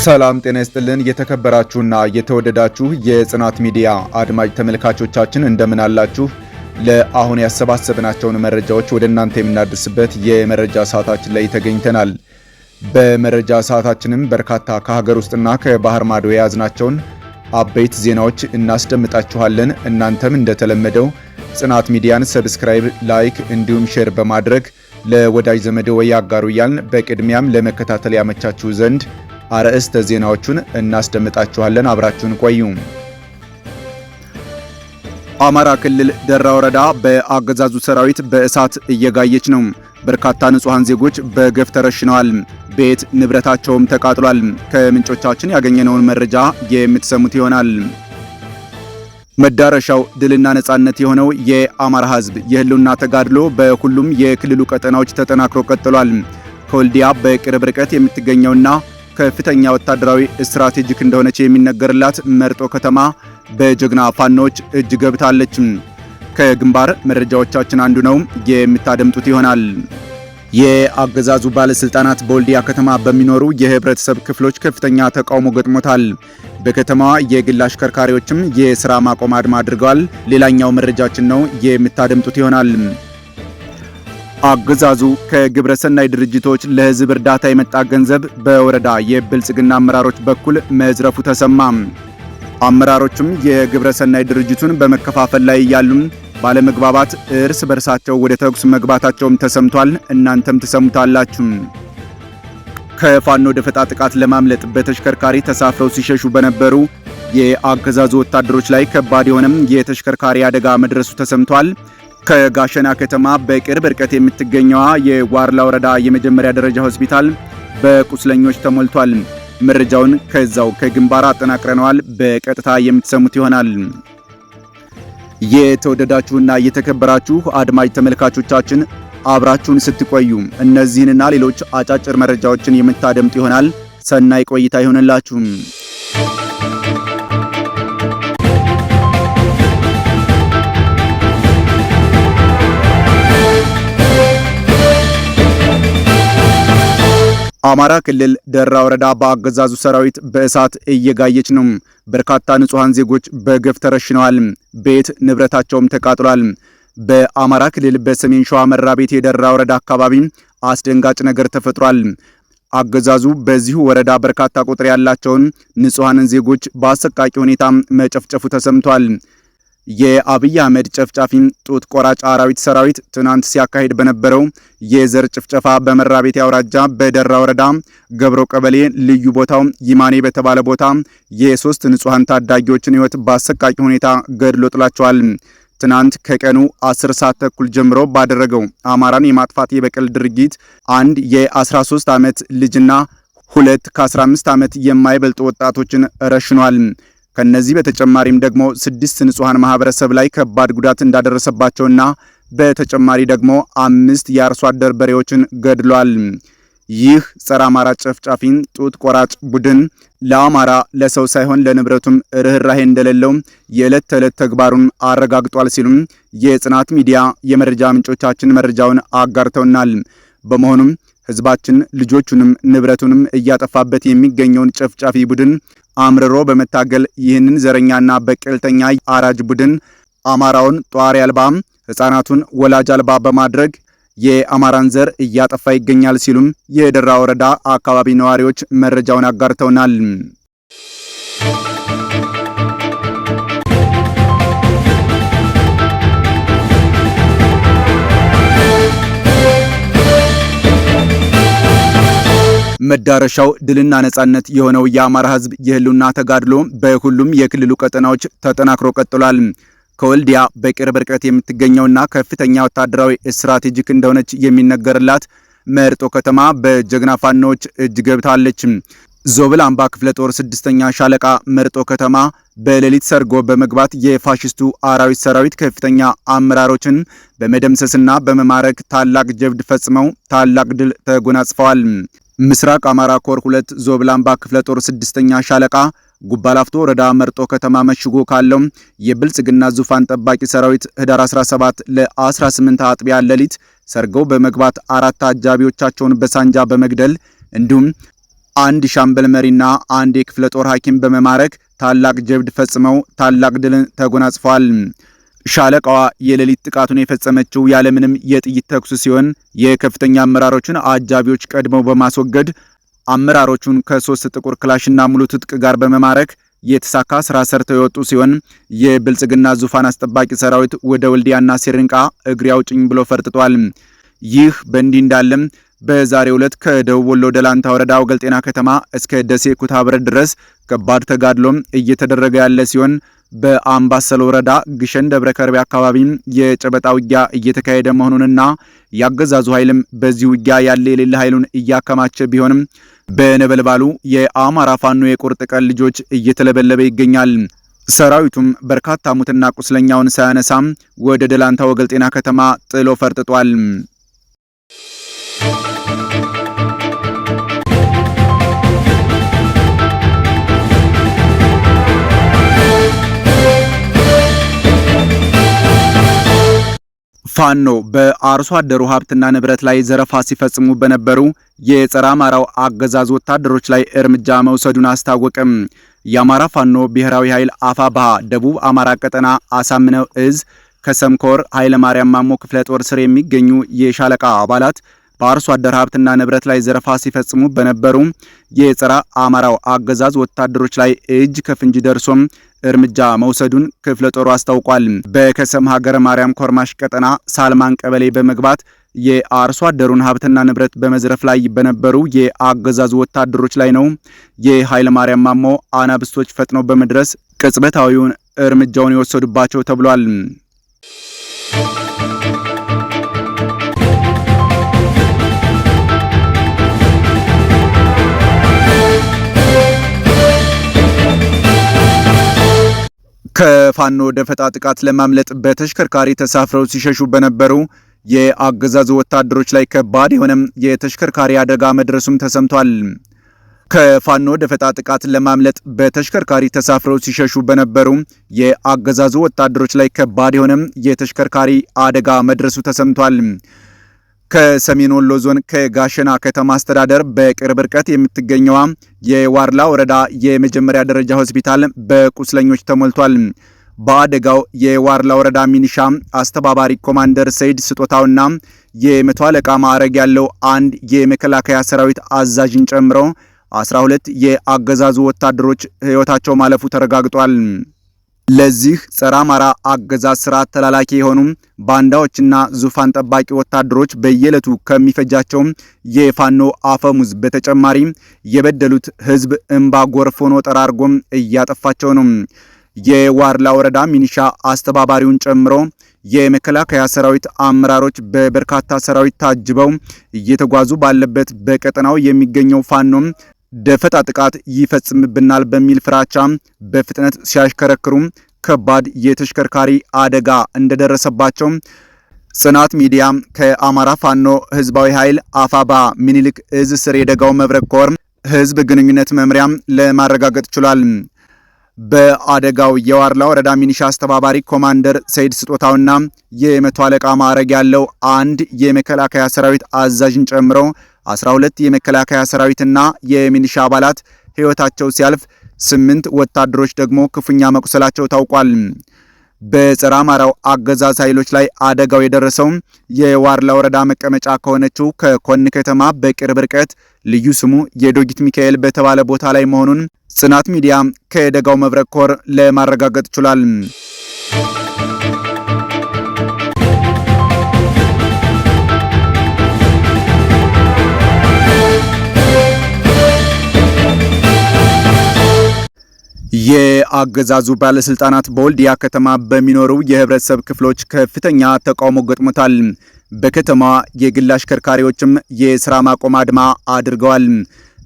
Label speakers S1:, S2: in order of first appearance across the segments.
S1: ሰላም ጤና ይስጥልን የተከበራችሁና የተወደዳችሁ የጽናት ሚዲያ አድማጭ ተመልካቾቻችን እንደምን አላችሁ? ለአሁን ያሰባሰብናቸውን መረጃዎች ወደ እናንተ የምናደርስበት የመረጃ ሰዓታችን ላይ ተገኝተናል። በመረጃ ሰዓታችንም በርካታ ከሀገር ውስጥና ከባህር ማዶ የያዝናቸውን አበይት ዜናዎች እናስደምጣችኋለን። እናንተም እንደተለመደው ጽናት ሚዲያን ሰብስክራይብ፣ ላይክ እንዲሁም ሼር በማድረግ ለወዳጅ ዘመዶ ያጋሩ እያልን በቅድሚያም ለመከታተል ያመቻችሁ ዘንድ አርዕስተ ዜናዎቹን እናስደምጣችኋለን። አብራችሁን ቆዩ። አማራ ክልል ደራ ወረዳ በአገዛዙ ሰራዊት በእሳት እየጋየች ነው። በርካታ ንጹሃን ዜጎች በገፍ ተረሽነዋል። ቤት ንብረታቸውም ተቃጥሏል። ከምንጮቻችን ያገኘነውን መረጃ የምትሰሙት ይሆናል። መዳረሻው ድልና ነጻነት የሆነው የአማራ ሕዝብ የህልውና ተጋድሎ በሁሉም የክልሉ ቀጠናዎች ተጠናክሮ ቀጥሏል። ከወልዲያ በቅርብ ርቀት የምትገኘውና ከፍተኛ ወታደራዊ ስትራቴጂክ እንደሆነች የሚነገርላት መርጦ ከተማ በጀግና ፋኖች እጅ ገብታለች። ከግንባር መረጃዎቻችን አንዱ ነው፣ የምታደምጡት ይሆናል። የአገዛዙ ባለስልጣናት በወልዲያ ከተማ በሚኖሩ የህብረተሰብ ክፍሎች ከፍተኛ ተቃውሞ ገጥሞታል። በከተማዋ የግል አሽከርካሪዎችም የሥራ ማቆም አድማ አድርገዋል። ሌላኛው መረጃችን ነው፣ የምታደምጡት ይሆናል። አገዛዙ ከግብረ ሰናይ ድርጅቶች ለህዝብ እርዳታ የመጣ ገንዘብ በወረዳ የብልጽግና አመራሮች በኩል መዝረፉ ተሰማ። አመራሮቹም የግብረ ሰናይ ድርጅቱን በመከፋፈል ላይ ያሉ ባለመግባባት እርስ በርሳቸው ወደ ተኩስ መግባታቸውም ተሰምቷል። እናንተም ትሰሙታላችሁ። ከፋኖ ደፈጣ ጥቃት ለማምለጥ በተሽከርካሪ ተሳፍረው ሲሸሹ በነበሩ የአገዛዙ ወታደሮች ላይ ከባድ የሆነም የተሽከርካሪ አደጋ መድረሱ ተሰምቷል። ከጋሸና ከተማ በቅርብ ርቀት የምትገኘዋ የዋርላ ወረዳ የመጀመሪያ ደረጃ ሆስፒታል በቁስለኞች ተሞልቷል። መረጃውን ከዛው ከግንባር አጠናቅረነዋል። በቀጥታ የምትሰሙት ይሆናል። የተወደዳችሁና የተከበራችሁ አድማጭ ተመልካቾቻችን አብራችሁን ስትቆዩ እነዚህንና ሌሎች አጫጭር መረጃዎችን የምታደምጡ ይሆናል። ሰናይ ቆይታ ይሆንላችሁ። አማራ ክልል ደራ ወረዳ በአገዛዙ ሰራዊት በእሳት እየጋየች ነው። በርካታ ንጹሃን ዜጎች በገፍ ተረሽነዋል። ቤት ንብረታቸውም ተቃጥሏል። በአማራ ክልል በሰሜን ሸዋ መራቤቴ የደራ ወረዳ አካባቢ አስደንጋጭ ነገር ተፈጥሯል። አገዛዙ በዚሁ ወረዳ በርካታ ቁጥር ያላቸውን ንጹሃንን ዜጎች በአሰቃቂ ሁኔታ መጨፍጨፉ ተሰምቷል። የአብይ አህመድ ጨፍጫፊ ጡት ቆራጭ አራዊት ሰራዊት ትናንት ሲያካሂድ በነበረው የዘር ጭፍጨፋ በመራቤቴ አውራጃ በደራ ወረዳ ገብሮ ቀበሌ ልዩ ቦታው ይማኔ በተባለ ቦታ የሶስት ንጹሃን ታዳጊዎችን ሕይወት በአሰቃቂ ሁኔታ ገድሎ ጥላቸዋል። ትናንት ከቀኑ 10 ሰዓት ተኩል ጀምሮ ባደረገው አማራን የማጥፋት የበቀል ድርጊት አንድ የ13 ዓመት ልጅና ሁለት ከ15 ዓመት የማይበልጡ ወጣቶችን ረሽኗል። ከነዚህ በተጨማሪም ደግሞ 6 ንጹሃን ማህበረሰብ ላይ ከባድ ጉዳት እንዳደረሰባቸውና በተጨማሪ ደግሞ 5 የአርሶ አደር በሬዎችን ገድሏል። ይህ ጸረ አማራ ጨፍጫፊን ጡት ቆራጭ ቡድን ለአማራ ለሰው ሳይሆን ለንብረቱም ርህራሄ እንደሌለው የዕለት ተዕለት ተግባሩን አረጋግጧል ሲሉም የጽናት ሚዲያ የመረጃ ምንጮቻችን መረጃውን አጋርተውናል። በመሆኑም ህዝባችን ልጆቹንም ንብረቱንም እያጠፋበት የሚገኘውን ጨፍጫፊ ቡድን አምርሮ በመታገል ይህንን ዘረኛና በቀልተኛ አራጅ ቡድን አማራውን ጧሪ አልባ ህፃናቱን ወላጅ አልባ በማድረግ የአማራን ዘር እያጠፋ ይገኛል ሲሉም የደራ ወረዳ አካባቢ ነዋሪዎች መረጃውን አጋርተውናል። መዳረሻው ድልና ነጻነት የሆነው የአማራ ህዝብ የህልውና ተጋድሎ በሁሉም የክልሉ ቀጠናዎች ተጠናክሮ ቀጥሏል። ከወልዲያ በቅርብ ርቀት የምትገኘውና ከፍተኛ ወታደራዊ ስትራቴጂክ እንደሆነች የሚነገርላት መርጦ ከተማ በጀግና ፋኖች እጅ ገብታለች። ዞብል አምባ ክፍለ ጦር 6ኛ ሻለቃ መርጦ ከተማ በሌሊት ሰርጎ በመግባት የፋሽስቱ አራዊት ሰራዊት ከፍተኛ አመራሮችን በመደምሰስና በመማረክ ታላቅ ጀብድ ፈጽመው ታላቅ ድል ተጎናጽፈዋል። ምስራቅ አማራ ኮር 2 ዞብል አምባ ክፍለ ጦር 6ኛ ሻለቃ ጉባላፍቶ ወረዳ መርጦ ከተማ መሽጎ ካለው የብልጽግና ዙፋን ጠባቂ ሰራዊት ህዳር 17 ለ18 አጥቢያ ሌሊት ሰርገው በመግባት 4 አጃቢዎቻቸውን በሳንጃ በመግደል እንዲሁም አንድ ሻምበል መሪና አንድ የክፍለ ጦር ሐኪም በመማረክ ታላቅ ጀብድ ፈጽመው ታላቅ ድልን ተጎናጽፈዋል። ሻለቃዋ የሌሊት ጥቃቱን የፈጸመችው ያለምንም የጥይት ተኩስ ሲሆን የከፍተኛ አመራሮችን አጃቢዎች ቀድመው በማስወገድ አመራሮቹን ከ3 ጥቁር ክላሽና ሙሉ ትጥቅ ጋር በመማረክ የተሳካ ስራ ሰርተው የወጡ ሲሆን የብልጽግና ዙፋን አስጠባቂ ሰራዊት ወደ ወልዲያና ሲሪንቃ እግሬ አውጭኝ ብሎ ፈርጥጧል። ይህ በእንዲህ እንዳለም በዛሬው ዕለት ከደቡብ ወሎ ደላንታ ወረዳ ወገልጤና ከተማ እስከ ደሴ ኩታብረት ድረስ ከባድ ተጋድሎም እየተደረገ ያለ ሲሆን በአምባሰል ወረዳ ግሸን ደብረ ከርቤ አካባቢ የጨበጣ ውጊያ እየተካሄደ መሆኑንና ያገዛዙ ኃይልም በዚህ ውጊያ ያለ የሌለ ኃይሉን እያከማቸ ቢሆንም በነበልባሉ የአማራ ፋኖ የቁርጥ ቀን ልጆች እየተለበለበ ይገኛል። ሰራዊቱም በርካታ ሙትና ቁስለኛውን ሳያነሳም ወደ ደላንታ ወገልጤና ከተማ ጥሎ ፈርጥጧል። ፋኖ በአርሶ አደሩ ሀብትና ንብረት ላይ ዘረፋ ሲፈጽሙ በነበሩ የጸረ አማራው አገዛዝ ወታደሮች ላይ እርምጃ መውሰዱን አስታወቀም። የአማራ ፋኖ ብሔራዊ ኃይል አፋብኃ ደቡብ አማራ ቀጠና አሳምነው እዝ ከሰምኮር ኃይለ ማርያም ማሞ ክፍለ ጦር ስር የሚገኙ የሻለቃ አባላት በአርሶ አደር ሀብትና ንብረት ላይ ዘረፋ ሲፈጽሙ በነበሩ የጸረ አማራው አገዛዝ ወታደሮች ላይ እጅ ከፍንጅ ደርሶም እርምጃ መውሰዱን ክፍለ ጦሩ አስታውቋል። በከሰም ሀገረ ማርያም ኮርማሽ ቀጠና ሳልማን ቀበሌ በመግባት የአርሶ አደሩን ሀብትና ንብረት በመዝረፍ ላይ በነበሩ የአገዛዙ ወታደሮች ላይ ነው የኃይለ ማርያም ማሞ አናብስቶች ፈጥነው በመድረስ ቅጽበታዊውን እርምጃውን የወሰዱባቸው ተብሏል። ከፋኖ ደፈጣ ጥቃት ለማምለጥ በተሽከርካሪ ተሳፍረው ሲሸሹ በነበሩ የአገዛዙ ወታደሮች ላይ ከባድ የሆነ የተሽከርካሪ አደጋ መድረሱም ተሰምቷል። ከፋኖ ደፈጣ ጥቃት ለማምለጥ በተሽከርካሪ ተሳፍረው ሲሸሹ በነበሩ የአገዛዙ ወታደሮች ላይ ከባድ የሆነ የተሽከርካሪ አደጋ መድረሱ ተሰምቷል። ከሰሜን ወሎ ዞን ከጋሸና ከተማ አስተዳደር በቅርብ ርቀት የምትገኘዋ የዋርላ ወረዳ የመጀመሪያ ደረጃ ሆስፒታል በቁስለኞች ተሞልቷል። በአደጋው የዋርላ ወረዳ ሚኒሻ አስተባባሪ ኮማንደር ሰይድ ስጦታውና የመቶ አለቃ ማዕረግ ያለው አንድ የመከላከያ ሰራዊት አዛዥን ጨምሮ 12 የአገዛዙ ወታደሮች ሕይወታቸው ማለፉ ተረጋግጧል። ለዚህ ጸረ አማራ አገዛዝ ስርዓት ተላላኪ የሆኑ ባንዳዎችና ዙፋን ጠባቂ ወታደሮች በየዕለቱ ከሚፈጃቸው የፋኖ አፈሙዝ በተጨማሪ የበደሉት ህዝብ እንባ ጎርፍ ሆኖ ጠራርጎም እያጠፋቸው ነው። የዋርላ ወረዳ ሚኒሻ አስተባባሪውን ጨምሮ የመከላከያ ሰራዊት አመራሮች በበርካታ ሰራዊት ታጅበው እየተጓዙ ባለበት በቀጠናው የሚገኘው ፋኖም ደፈጣ ጥቃት ይፈጽምብናል በሚል ፍራቻ በፍጥነት ሲያሽከረክሩ ከባድ የተሽከርካሪ አደጋ እንደደረሰባቸው ጽናት ሚዲያ ከአማራ ፋኖ ህዝባዊ ኃይል አፋብኃ ምኒልክ እዝ ስር የደጋው መብረቅ ኮር ህዝብ ግንኙነት መምሪያ ለማረጋገጥ ችሏል። በአደጋው የዋርላ ወረዳ ሚኒሻ አስተባባሪ ኮማንደር ሰይድ ስጦታውና የመቶ አለቃ ማዕረግ ያለው አንድ የመከላከያ ሰራዊት አዛዥን ጨምሮ 12 የመከላከያ ሰራዊትና የሚኒሻ አባላት ህይወታቸው ሲያልፍ 8 ወታደሮች ደግሞ ክፉኛ መቁሰላቸው ታውቋል። በጸረ አማራው አገዛዝ ኃይሎች ላይ አደጋው የደረሰው የዋርላ ወረዳ መቀመጫ ከሆነችው ከኮን ከተማ በቅርብ ርቀት ልዩ ስሙ የዶጊት ሚካኤል በተባለ ቦታ ላይ መሆኑን ጽናት ሚዲያ ከደጋው መብረቅ ኮር ለማረጋገጥ ችሏል። የአገዛዙ ባለስልጣናት በወልዲያ ከተማ በሚኖሩ የህብረተሰብ ክፍሎች ከፍተኛ ተቃውሞ ገጥሞታል። በከተማዋ የግል አሽከርካሪዎችም የስራ ማቆም አድማ አድርገዋል።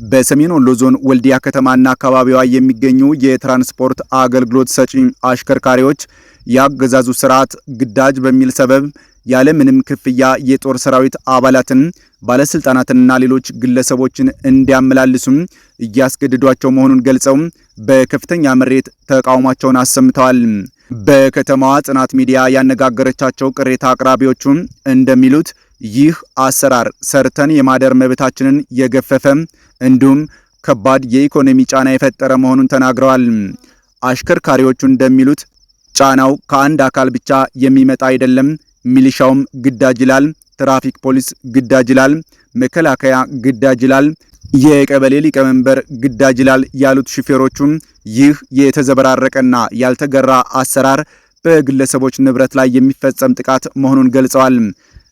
S1: በሰሜን ወሎ ዞን ወልዲያ ከተማና አካባቢዋ የሚገኙ የትራንስፖርት አገልግሎት ሰጪ አሽከርካሪዎች የአገዛዙ ስርዓት ግዳጅ በሚል ሰበብ ያለ ምንም ክፍያ የጦር ሰራዊት አባላትን ባለስልጣናትንና ሌሎች ግለሰቦችን እንዲያመላልሱም እያስገድዷቸው መሆኑን ገልጸው በከፍተኛ ምሬት ተቃውሟቸውን አሰምተዋል። በከተማዋ ጽናት ሚዲያ ያነጋገረቻቸው ቅሬታ አቅራቢዎቹ እንደሚሉት ይህ አሰራር ሰርተን የማደር መብታችንን የገፈፈ እንዲሁም ከባድ የኢኮኖሚ ጫና የፈጠረ መሆኑን ተናግረዋል። አሽከርካሪዎቹ እንደሚሉት ጫናው ከአንድ አካል ብቻ የሚመጣ አይደለም። ሚሊሻውም ግዳጅ ይላል፣ ትራፊክ ፖሊስ ግዳጅ ይላል፣ መከላከያ ግዳጅ ይላል፣ የቀበሌ ሊቀመንበር ግዳጅ ይላል ያሉት ሹፌሮቹም ይህ የተዘበራረቀና ያልተገራ አሰራር በግለሰቦች ንብረት ላይ የሚፈጸም ጥቃት መሆኑን ገልጸዋል።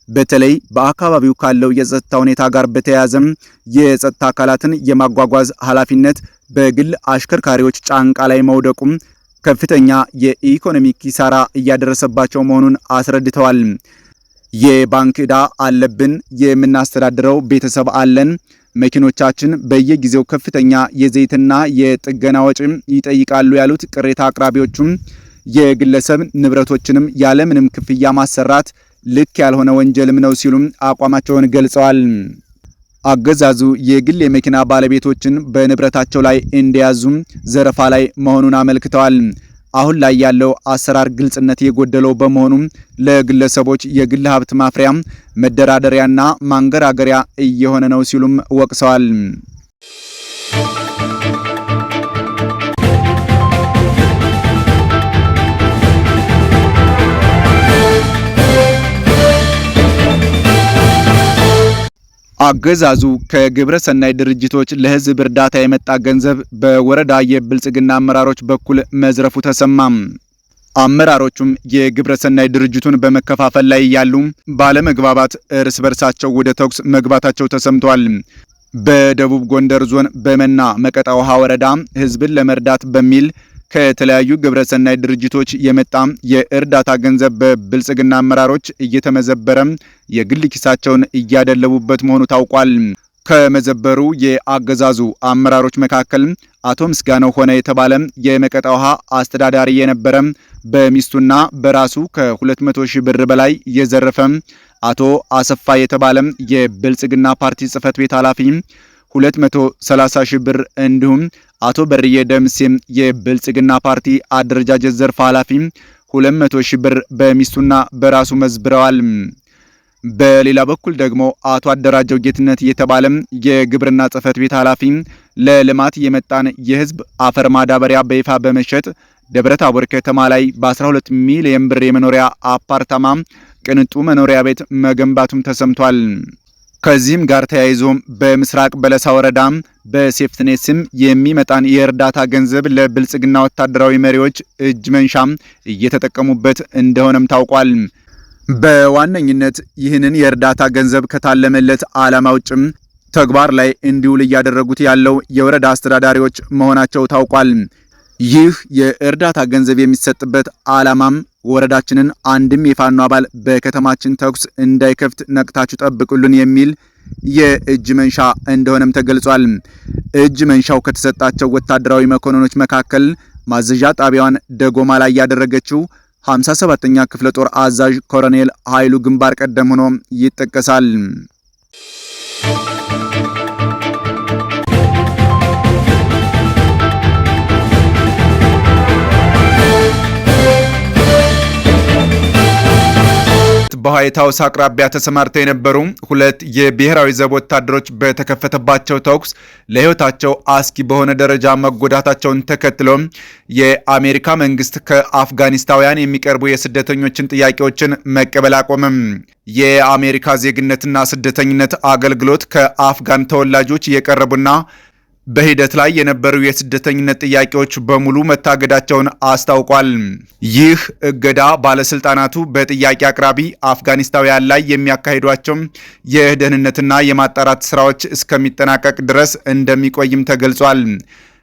S1: በተለይ በአካባቢው ካለው የጸጥታ ሁኔታ ጋር በተያያዘም የጸጥታ አካላትን የማጓጓዝ ኃላፊነት በግል አሽከርካሪዎች ጫንቃ ላይ መውደቁም ከፍተኛ የኢኮኖሚ ኪሳራ እያደረሰባቸው መሆኑን አስረድተዋል። የባንክ ዕዳ አለብን፣ የምናስተዳድረው ቤተሰብ አለን፣ መኪኖቻችን በየጊዜው ከፍተኛ የዘይትና የጥገና ወጪ ይጠይቃሉ ያሉት ቅሬታ አቅራቢዎቹም የግለሰብ ንብረቶችንም ያለምንም ክፍያ ማሰራት ልክ ያልሆነ ወንጀልም ነው ሲሉም አቋማቸውን ገልጸዋል። አገዛዙ የግል የመኪና ባለቤቶችን በንብረታቸው ላይ እንዲያዙም ዘረፋ ላይ መሆኑን አመልክተዋል። አሁን ላይ ያለው አሰራር ግልጽነት የጎደለው በመሆኑም ለግለሰቦች የግል ሀብት ማፍሪያ መደራደሪያና ማንገራገሪያ እየሆነ ነው ሲሉም ወቅሰዋል። አገዛዙ ከግብረ ሰናይ ድርጅቶች ለህዝብ እርዳታ የመጣ ገንዘብ በወረዳ የብልጽግና አመራሮች በኩል መዝረፉ ተሰማም። አመራሮቹም የግብረ ሰናይ ድርጅቱን በመከፋፈል ላይ ያሉ ባለመግባባት እርስ በርሳቸው ወደ ተኩስ መግባታቸው ተሰምቷል። በደቡብ ጎንደር ዞን በመና መቀጣ ውሃ ወረዳ ህዝብን ለመርዳት በሚል ከተለያዩ ግብረሰናይ ድርጅቶች የመጣ የእርዳታ ገንዘብ በብልጽግና አመራሮች እየተመዘበረ የግል ኪሳቸውን እያደለቡበት መሆኑ ታውቋል። ከመዘበሩ የአገዛዙ አመራሮች መካከል አቶ ምስጋናው ሆነ የተባለ የመቀጣ ውሃ አስተዳዳሪ የነበረ በሚስቱና በራሱ ከ200 ሺህ ብር በላይ የዘረፈ አቶ አሰፋ የተባለ የብልጽግና ፓርቲ ጽህፈት ቤት ኃላፊ 230 ሺህ ብር እንዲሁም አቶ በርየ ደምሴም የብልጽግና ፓርቲ አደረጃጀት ዘርፍ ኃላፊ 200 ሺህ ብር በሚስቱና በራሱ መዝብረዋል። በሌላ በኩል ደግሞ አቶ አደራጀው ጌትነት የተባለ የግብርና ጽህፈት ቤት ኃላፊ ለልማት የመጣን የህዝብ አፈር ማዳበሪያ በይፋ በመሸጥ ደብረታቦር ከተማ ላይ በ12 ሚሊዮን ብር የመኖሪያ አፓርታማ ቅንጡ መኖሪያ ቤት መገንባቱም ተሰምቷል። ከዚህም ጋር ተያይዞ በምስራቅ በለሳ ወረዳ በሴፍትኔት ስም የሚመጣን የእርዳታ ገንዘብ ለብልጽግና ወታደራዊ መሪዎች እጅ መንሻም እየተጠቀሙበት እንደሆነም ታውቋል። በዋነኝነት ይህንን የእርዳታ ገንዘብ ከታለመለት ዓላማ ውጭም ተግባር ላይ እንዲውል እያደረጉት ያለው የወረዳ አስተዳዳሪዎች መሆናቸው ታውቋል። ይህ የእርዳታ ገንዘብ የሚሰጥበት ዓላማም ወረዳችንን አንድም የፋኖ አባል በከተማችን ተኩስ እንዳይከፍት ነቅታችሁ ጠብቁልን የሚል የእጅ መንሻ እንደሆነም ተገልጿል። እጅ መንሻው ከተሰጣቸው ወታደራዊ መኮንኖች መካከል ማዘዣ ጣቢያዋን ደጎማ ላይ ያደረገችው 57ኛ ክፍለ ጦር አዛዥ ኮሎኔል ኃይሉ ግንባር ቀደም ሆኖ ይጠቀሳል። በዋይት ሃውስ አቅራቢያ ተሰማርተው የነበሩ ሁለት የብሔራዊ ዘብ ወታደሮች በተከፈተባቸው ተኩስ ለሕይወታቸው አስጊ በሆነ ደረጃ መጎዳታቸውን ተከትሎ የአሜሪካ መንግስት ከአፍጋኒስታውያን የሚቀርቡ የስደተኞችን ጥያቄዎችን መቀበል አቆመም። የአሜሪካ ዜግነትና ስደተኝነት አገልግሎት ከአፍጋን ተወላጆች የቀረቡና በሂደት ላይ የነበሩ የስደተኝነት ጥያቄዎች በሙሉ መታገዳቸውን አስታውቋል። ይህ እገዳ ባለስልጣናቱ በጥያቄ አቅራቢ አፍጋኒስታውያን ላይ የሚያካሂዷቸው የደህንነትና የማጣራት ስራዎች እስከሚጠናቀቅ ድረስ እንደሚቆይም ተገልጿል።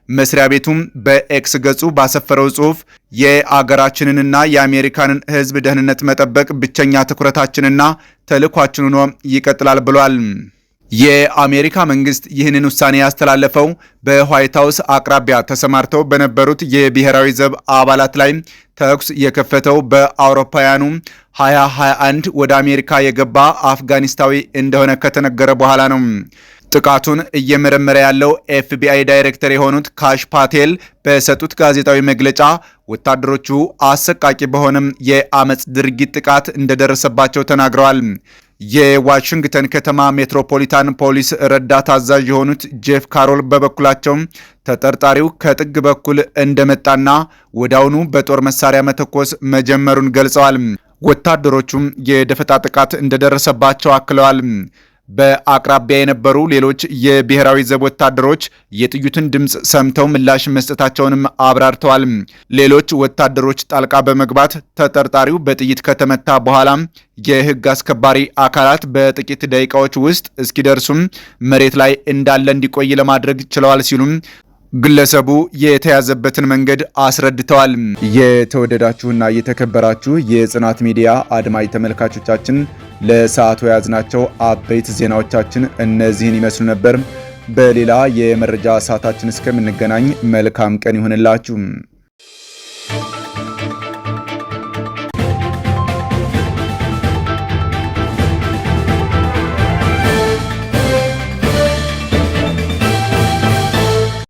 S1: መስሪያ ቤቱም በኤክስ ገጹ ባሰፈረው ጽሑፍ የአገራችንንና የአሜሪካንን ሕዝብ ደህንነት መጠበቅ ብቸኛ ትኩረታችንና ተልዕኳችን ሆኖ ይቀጥላል ብሏል። የአሜሪካ መንግስት ይህንን ውሳኔ ያስተላለፈው በዋይት ሃውስ አቅራቢያ ተሰማርተው በነበሩት የብሔራዊ ዘብ አባላት ላይ ተኩስ የከፈተው በአውሮፓውያኑ 2021 ወደ አሜሪካ የገባ አፍጋኒስታዊ እንደሆነ ከተነገረ በኋላ ነው። ጥቃቱን እየመረመረ ያለው ኤፍቢአይ ዳይሬክተር የሆኑት ካሽ ፓቴል በሰጡት ጋዜጣዊ መግለጫ ወታደሮቹ አሰቃቂ በሆነም የአመጽ ድርጊት ጥቃት እንደደረሰባቸው ተናግረዋል። የዋሽንግተን ከተማ ሜትሮፖሊታን ፖሊስ ረዳት አዛዥ የሆኑት ጄፍ ካሮል በበኩላቸው ተጠርጣሪው ከጥግ በኩል እንደመጣና ወዲያውኑ በጦር መሳሪያ መተኮስ መጀመሩን ገልጸዋል። ወታደሮቹም የደፈጣ ጥቃት እንደደረሰባቸው አክለዋል። በአቅራቢያ የነበሩ ሌሎች የብሔራዊ ዘብ ወታደሮች የጥይቱን ድምፅ ሰምተው ምላሽ መስጠታቸውንም አብራርተዋል። ሌሎች ወታደሮች ጣልቃ በመግባት ተጠርጣሪው በጥይት ከተመታ በኋላ የሕግ አስከባሪ አካላት በጥቂት ደቂቃዎች ውስጥ እስኪደርሱም መሬት ላይ እንዳለ እንዲቆይ ለማድረግ ችለዋል ሲሉም ግለሰቡ የተያዘበትን መንገድ አስረድተዋል። የተወደዳችሁና የተከበራችሁ የጽናት ሚዲያ አድማጭ ተመልካቾቻችን ለሰዓቱ የያዝናቸው አበይት ዜናዎቻችን እነዚህን ይመስሉ ነበር። በሌላ የመረጃ ሰዓታችን እስከምንገናኝ መልካም ቀን ይሁንላችሁ።